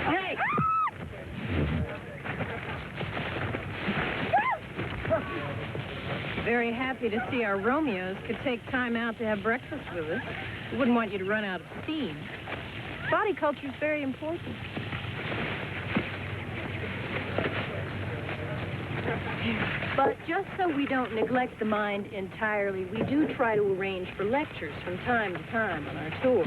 Hey! Very happy to see our Romeos could take time out to have breakfast with us. We wouldn't want you to run out of steam. Body culture is very important. But just so we don't neglect the mind entirely, we do try to arrange for lectures from time to time on our tour.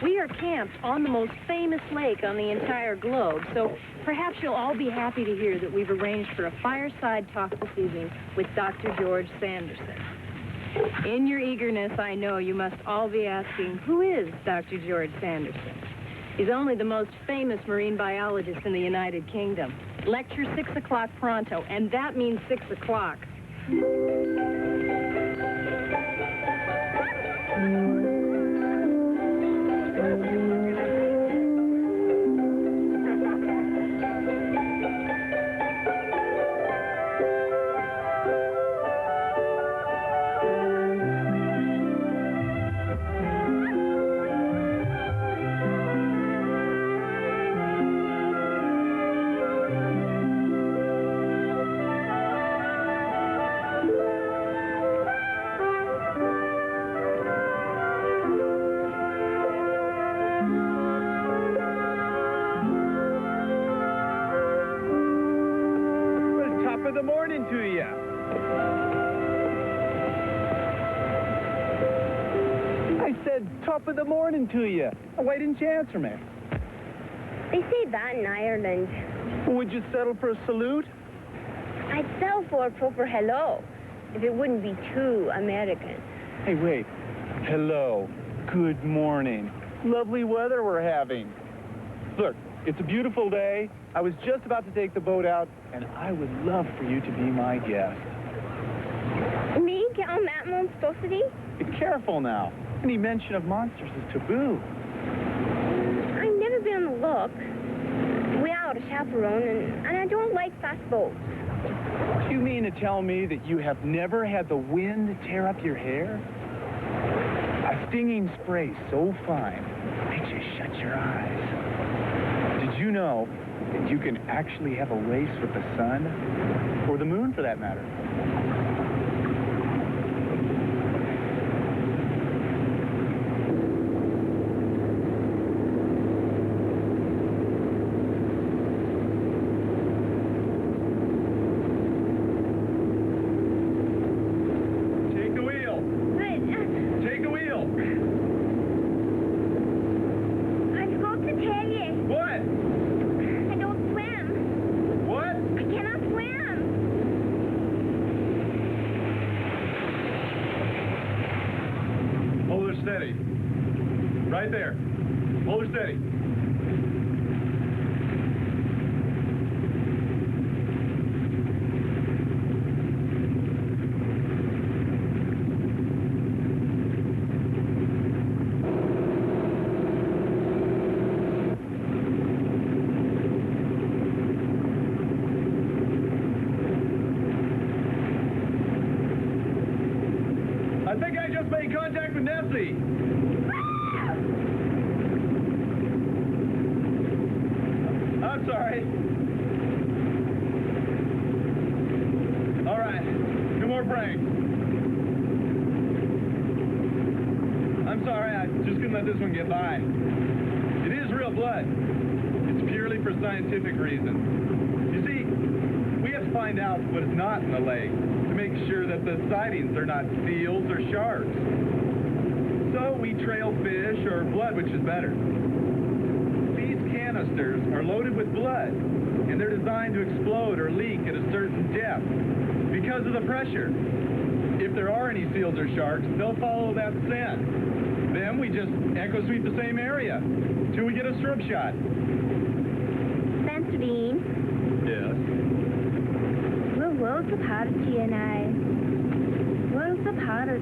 We are camped on the most famous lake on the entire globe, so perhaps you'll all be happy to hear that we've arranged for a fireside talk this evening with Dr. George Sanderson. In your eagerness, I know you must all be asking, who is Dr. George Sanderson? He's only the most famous marine biologist in the United Kingdom. Lecture 6 o'clock pronto, and that means 6 o'clock. Top of the morning to you. Why didn't you answer me? They say that in Ireland. Would you settle for a salute? I'd settle for a proper hello, if it wouldn't be too American. Hey, wait. Hello. Good morning. Lovely weather we're having. Look, it's a beautiful day. I was just about to take the boat out, and I would love for you to be my guest. Me? Get on that monstrosity? Be careful now. Any mention of monsters is taboo. I've never been on the Loch without a chaperone, and I don't like fast boats. Do you mean to tell me that you have never had the wind tear up your hair? A stinging spray so fine makes you shut your eyes. Did you know that you can actually have a race with the sun? Or the moon, for that matter? Steady. Right there. Hold her steady. I think I just made contact with Nessie. I'm sorry. All right, no more pranks. I'm sorry, I just couldn't let this one get by. It is real blood. It's purely for scientific reasons. You see, we have to find out what is not in the lake to make sure that the sightings are not seals or sharks. So we trail fish or blood, which is better. These canisters are loaded with blood, and they're designed to explode or leak at a certain depth because of the pressure. If there are any seals or sharks, they'll follow that scent. Then we just echo sweep the same area till we get a strip shot. Spencer Dean? Yes? We're worlds apart, you and I. Worlds apart.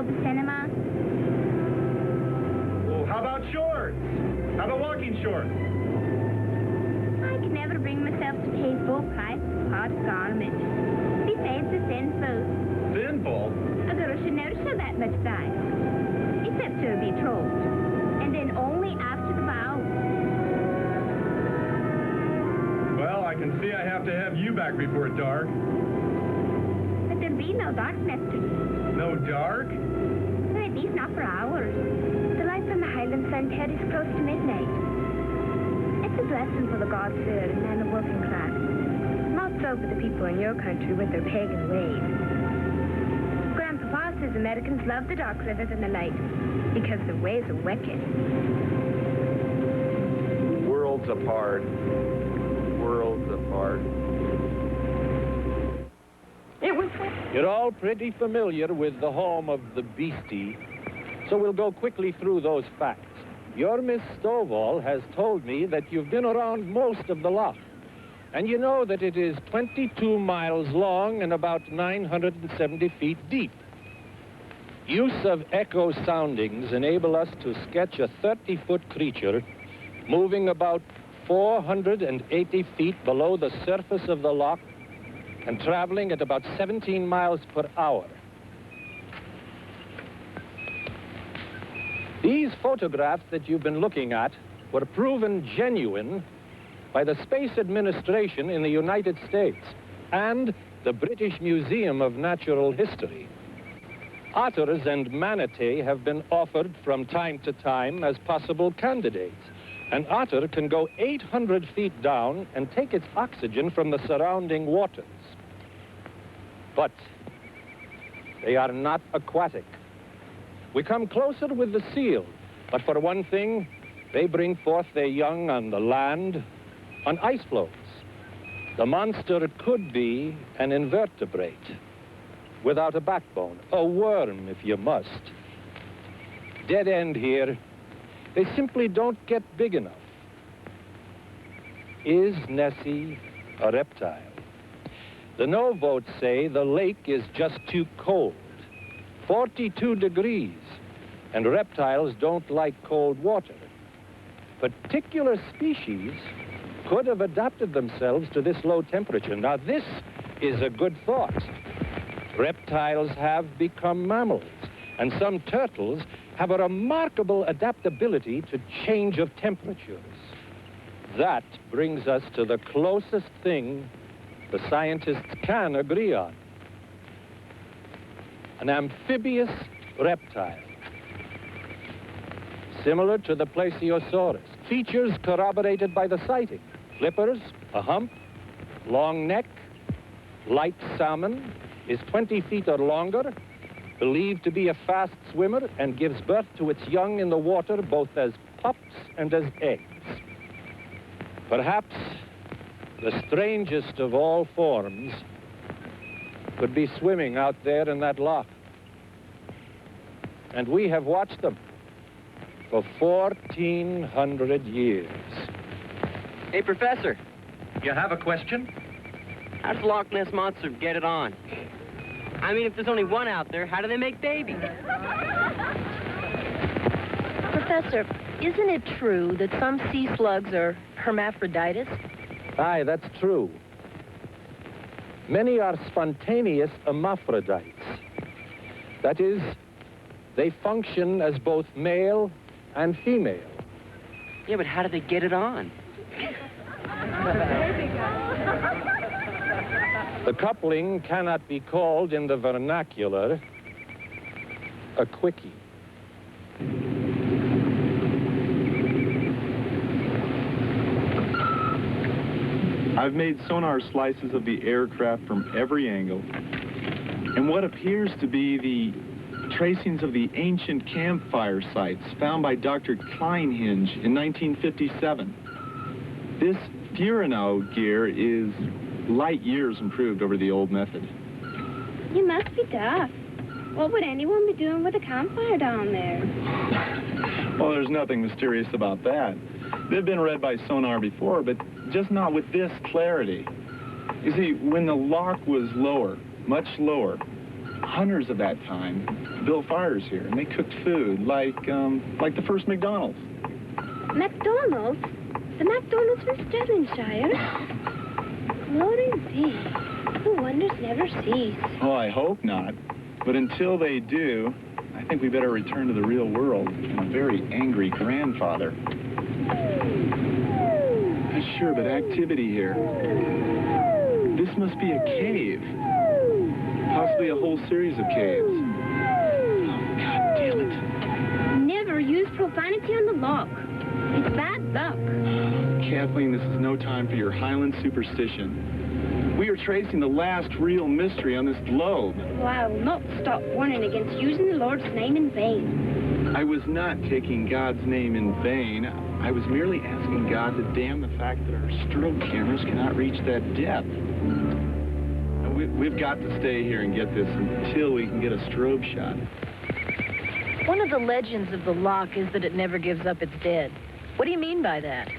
go to the cinema? Well, how about shorts? How about walking shorts? I can never bring myself to pay full price for hot garments. Besides, it's sinful. Sinful? A girl should never show that much size. Except to a betrothed. And then only after the vow. Well, I can see I have to have you back before dark. But there'll be no darkness to me. No dark? Or at least not for hours. The light from the Highland sun is close to midnight. It's a blessing for the God-fearing and the working class. Not so for the people in your country with their pagan ways. Grandpapa says Americans love the dark rather than the light because their ways are wicked. Worlds apart. Worlds apart. You're all pretty familiar with the home of the beastie, so we'll go quickly through those facts. Your Miss Stovall has told me that you've been around most of the Loch, and you know that it is 22 miles long and about 970 feet deep. Use of echo soundings enable us to sketch a 30-foot creature moving about 480 feet below the surface of the Loch and traveling at about 17 miles per hour. These photographs that you've been looking at were proven genuine by the Space Administration in the United States and the British Museum of Natural History. Otters and manatee have been offered from time to time as possible candidates. An otter can go 800 feet down and take its oxygen from the surrounding waters. But they are not aquatic. We come closer with the seal, but for one thing, they bring forth their young on the land, on ice floes. The monster could be an invertebrate, without a backbone, a worm if you must. Dead end here. They simply don't get big enough. Is Nessie a reptile? The no votes say the lake is just too cold, 42 degrees, and reptiles don't like cold water. Particular species could have adapted themselves to this low temperature. Now, this is a good thought. Reptiles have become mammals, and some turtles have a remarkable adaptability to change of temperatures. That brings us to the closest thing the scientists can agree on. An amphibious reptile, similar to the Plesiosaurus. Features corroborated by the sighting. Flippers, a hump, long neck, light salmon, is 20 feet or longer, believed to be a fast swimmer, and gives birth to its young in the water both as pups and as eggs. Perhaps the strangest of all forms could be swimming out there in that loch. And we have watched them for 1,400 years. Hey, Professor. You have a question? How does the Loch Ness Monster get it on? I mean, if there's only one out there, how do they make babies? Professor, isn't it true that some sea slugs are hermaphrodites? Aye, that's true. Many are spontaneous hermaphrodites. That is, they function as both male and female. Yeah, but how do they get it on? The coupling cannot be called in the vernacular a quickie. I've made sonar slices of the aircraft from every angle, and what appears to be the tracings of the ancient campfire sites found by Dr. Kleinhinge in 1957. This Furano gear is light years improved over the old method. You must be daft. What would anyone be doing with a campfire down there? Well, there's nothing mysterious about that. They've been read by sonar before, but just not with this clarity. You see, when the loch was lower, much lower, hunters of that time built fires here, and they cooked food like the first McDonald's. McDonald's? The McDonald's from Stirlingshire? Glory be. The wonders never cease. Oh, I hope not. But until they do, I think we better return to the real world and a very angry grandfather. Sure, but activity here. This must be a cave. Possibly a whole series of caves. Oh, God damn it. Never use profanity on the Loch. It's bad luck. Kathleen, this is no time for your Highland superstition. We are tracing the last real mystery on this globe. Well, I will not stop warning against using the Lord's name in vain. I was not taking God's name in vain. I was merely asking God to damn the fact that our strobe cameras cannot reach that depth. We've got to stay here and get this until we can get a strobe shot. One of the legends of the Loch is that it never gives up its dead. What do you mean by that?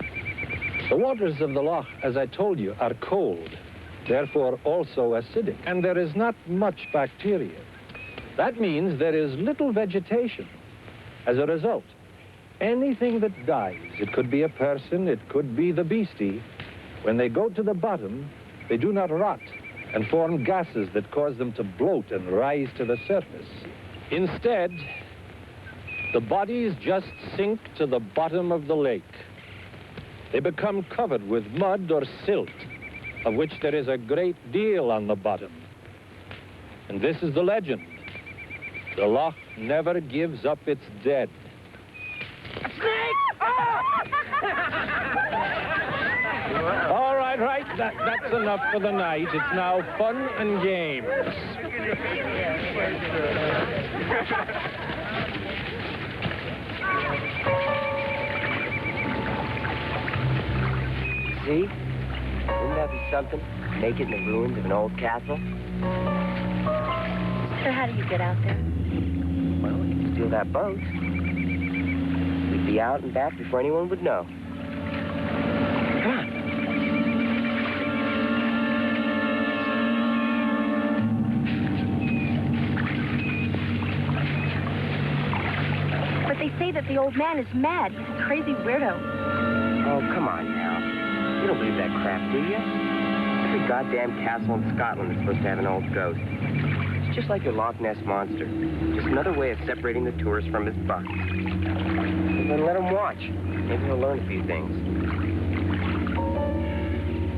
The waters of the Loch, as I told you, are cold, therefore also acidic, and there is not much bacteria. That means there is little vegetation. As a result, anything that dies, it could be a person, it could be the beastie, when they go to the bottom, they do not rot and form gases that cause them to bloat and rise to the surface. Instead, the bodies just sink to the bottom of the lake. They become covered with mud or silt, of which there is a great deal on the bottom. And this is the legend. The Loch never gives up its dead. All right, that's enough for the night. It's now fun and games. See? Wouldn't that be something? Naked in the ruins of an old castle? So how do you get out there? Well, we could steal that boat. We'd be out and back before anyone would know. Come on. But they say that the old man is mad. He's a crazy weirdo. Oh, come on now. You don't believe that crap, do you? Every goddamn castle in Scotland is supposed to have an old ghost. It's just like your Loch Ness monster. Just another way of separating the tourist from his buck. Then let him watch. Maybe he'll learn a few things.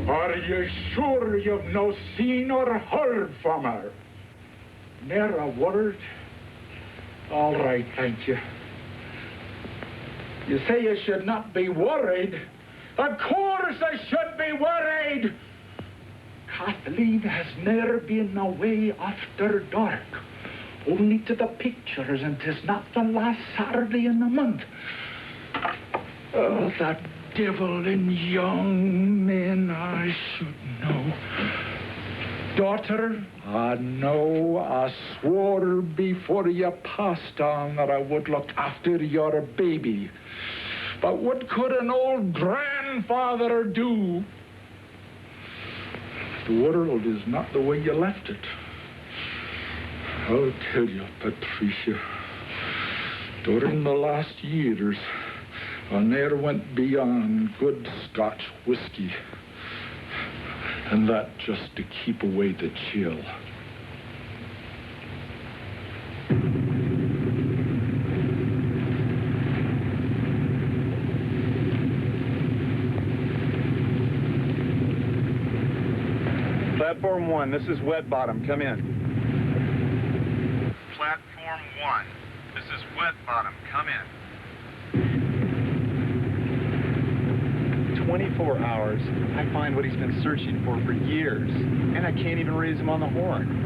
Are you sure you've no seen or heard from her? Ne'er a word? All right, thank you. You say you should not be worried. Of course I should be worried. Kathleen has never been away after dark. Only to the pictures, and 'tis not the last Saturday in the month. Oh, that devil in young men, I should know. Daughter, I know I swore before you passed on that I would look after your baby. But what could an old grandfather do? The world is not the way you left it. I'll tell you, Patricia, during the last years, I never went beyond good Scotch whiskey. And that just to keep away the chill. Platform 1, this is Wet Bottom. Come in. Platform 1. This is Wet Bottom. Come in. 24 hours, I find what he's been searching for years, and I can't even raise him on the horn.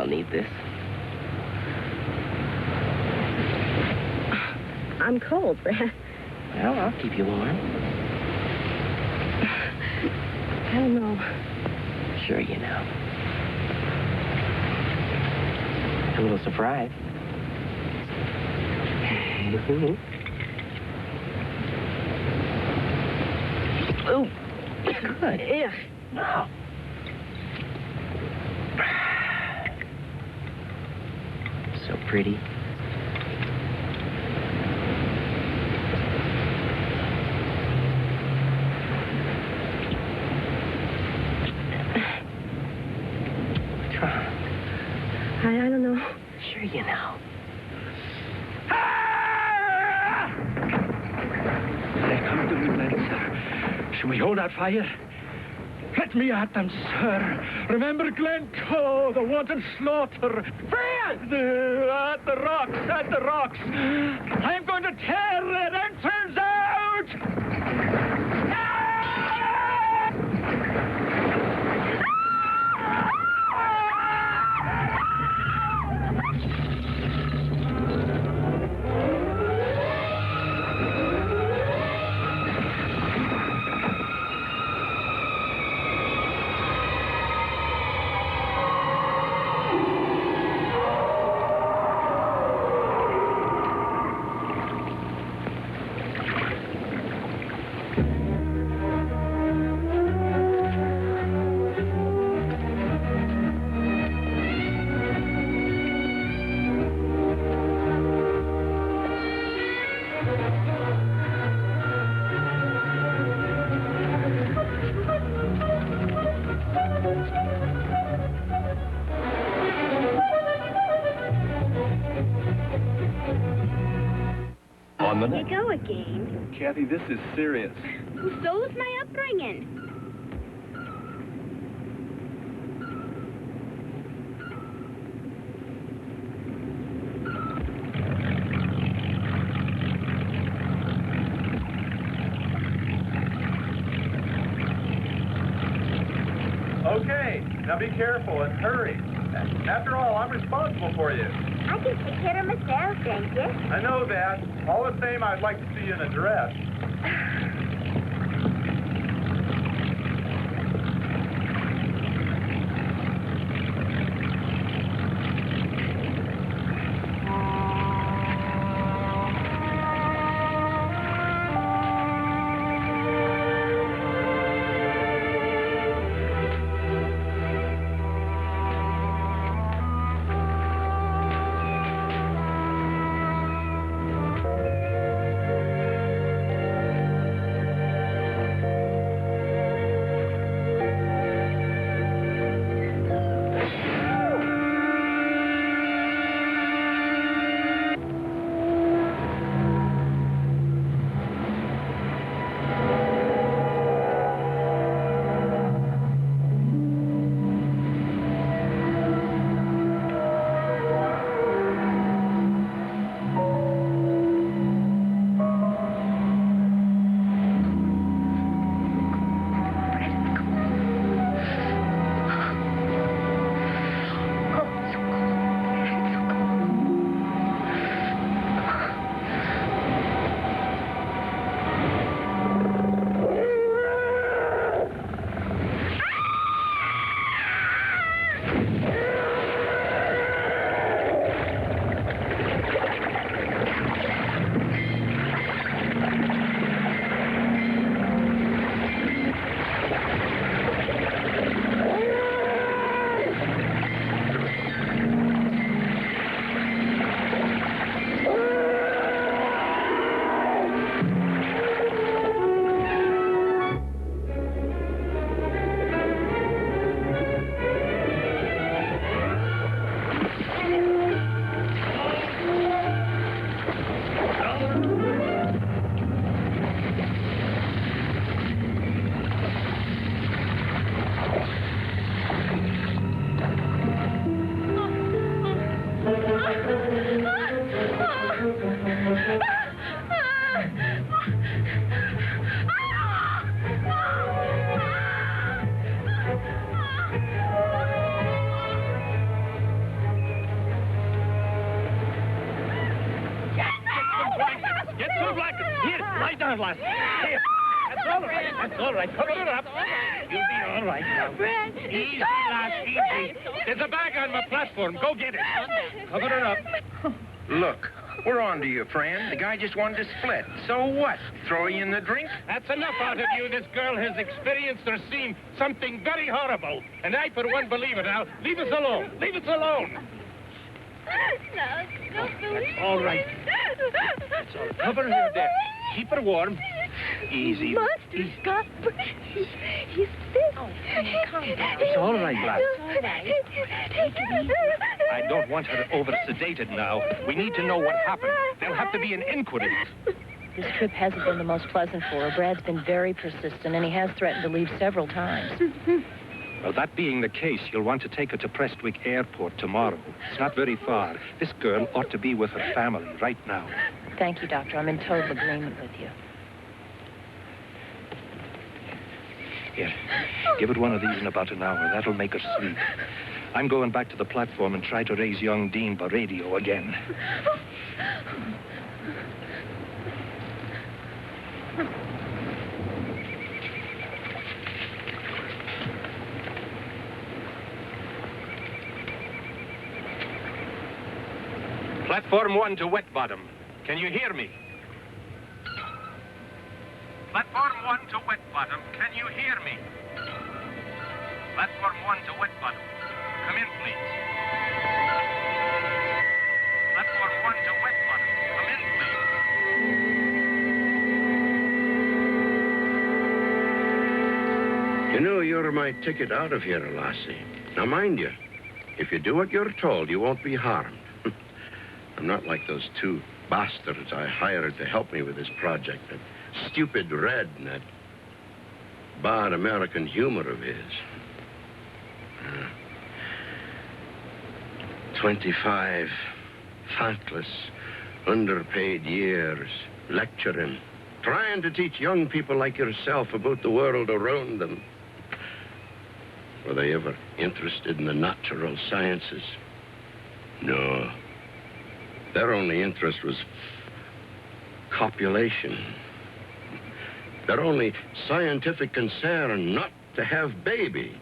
they'll need this. I'm cold, Brad. Well, I'll keep you warm. I don't know. Sure you know. A little surprise. Oh, good. Yeah. Wow. So pretty. I don't know. Sure you know. They come to me then, sir. Shall we hold our fire? Let me at them, sir. Remember Glencoe, the wanton slaughter. Fred! At the rocks. I'm going to tear that entrance out! Here you go again. Kathy, this is serious. So's my upbringing. Okay, now be careful and hurry. After all, I'm responsible for you. I can take care of myself, thank you. I know that. All the same, I'd like to see you in a dress. on, Lassie. Here. That's all right. That's all right. Cover it up. You'll be all right now. Brad, Easy, lass, easy. There's a bag on my platform. Go get it. Cover it up. Look, we're on to you, friend. The guy just wanted to split. So what? Throw you in the drink? That's enough out of you. This girl has experienced or seen something very horrible. And I, for one, believe it now. Leave us alone. Leave us alone. No, That's all right. That's all. Cover her there. Keep her warm. Easy. Monster's got... He's sick. Oh, calm down. It's all right, lass. It's all right. Take it easy. I don't want her over-sedated now. We need to know what happened. There'll have to be an inquiry. This trip hasn't been the most pleasant for her. Brad's been very persistent, and he has threatened to leave several times. Well, that being the case, you'll want to take her to Prestwick Airport tomorrow. It's not very far. This girl ought to be with her family right now. Thank you, Doctor. I'm in total agreement with you. Here, give it one of these in about an hour. That'll make her sleep. I'm going back to the platform and try to raise young Dean by radio again. Platform 1 to Wet Bottom. Can you hear me? Platform 1 to Wet Bottom. Can you hear me? Platform 1 to Wet Bottom. Come in, please. Platform 1 to Wet Bottom. Come in, please. You know, you're my ticket out of here, Lassie. Now, mind you, if you do what you're told, you won't be harmed. I'm not like those two bastards I hired to help me with this project. That stupid Red and that bad American humor of his. 25 thankless, underpaid years lecturing, trying to teach young people like yourself about the world around them. Were they ever interested in the natural sciences? No. Their only interest was copulation. Their only scientific concern not to have babies.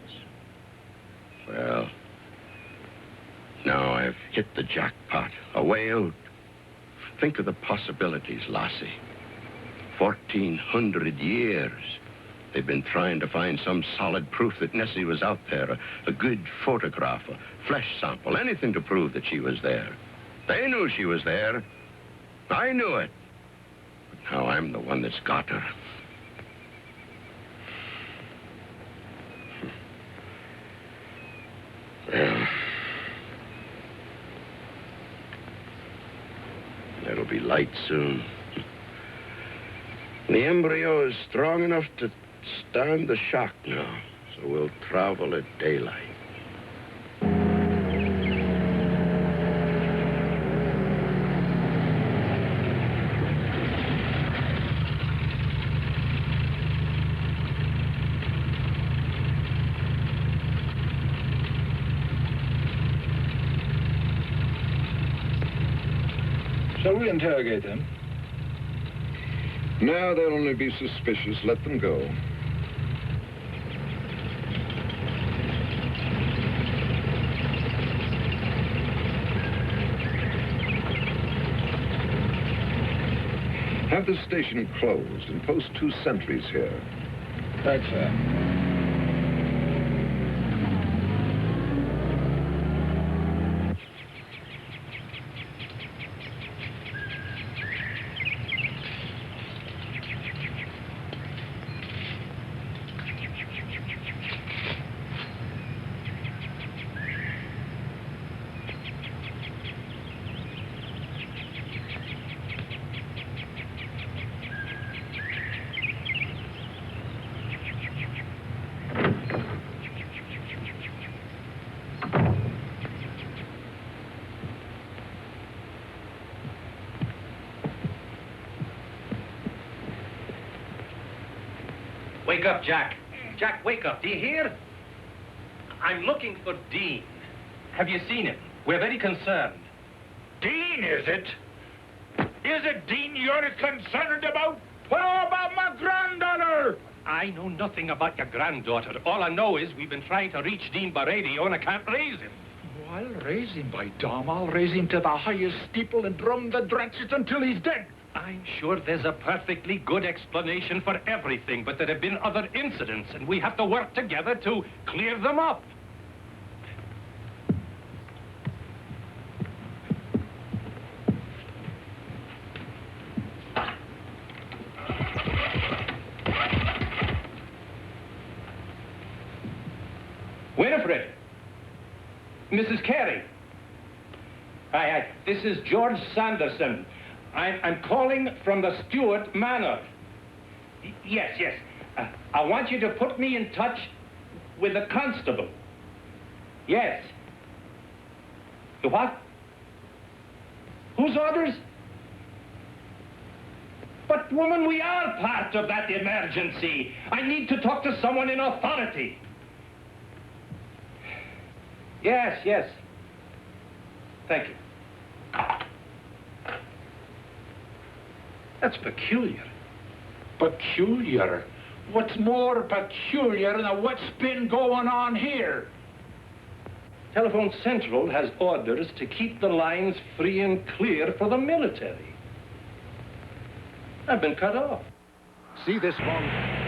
Well, now I've hit the jackpot, a way out. Think of the possibilities, Lassie. 1,400 years. They've been trying to find some solid proof that Nessie was out there, a good photograph, a flesh sample, anything to prove that she was there. They knew she was there. I knew it. But now I'm the one that's got her. Well, it'll be light soon. The embryo is strong enough to stand the shock now, so we'll travel at daylight. Shall we interrogate them? No, they'll only be suspicious. Let them go. Have the station closed and post 2 sentries here. Right, sir. Wake up, Jack. Jack, wake up. Do you hear? I'm looking for Dean. Have you seen him? We're very concerned. Dean, is it? Is it Dean you're concerned about? How about my granddaughter? I know nothing about your granddaughter. All I know is we've been trying to reach Dean Baradio and I can't raise him. Oh, I'll raise him, by Dom. I'll raise him to the highest steeple and drum the dratchets until he's dead. I'm sure there's a perfectly good explanation for everything, but there have been other incidents, and we have to work together to clear them up. Winifred! Mrs. Carey! Hi, this is George Sanderson. I'm calling from the Stewart Manor. Yes. I want you to put me in touch with the constable. Yes. The what? Whose orders? But, woman, we are part of that emergency. I need to talk to someone in authority. Yes. Thank you. That's peculiar. Peculiar? What's more peculiar than what's been going on here? Telephone Central has orders to keep the lines free and clear for the military. I've been cut off. See this month.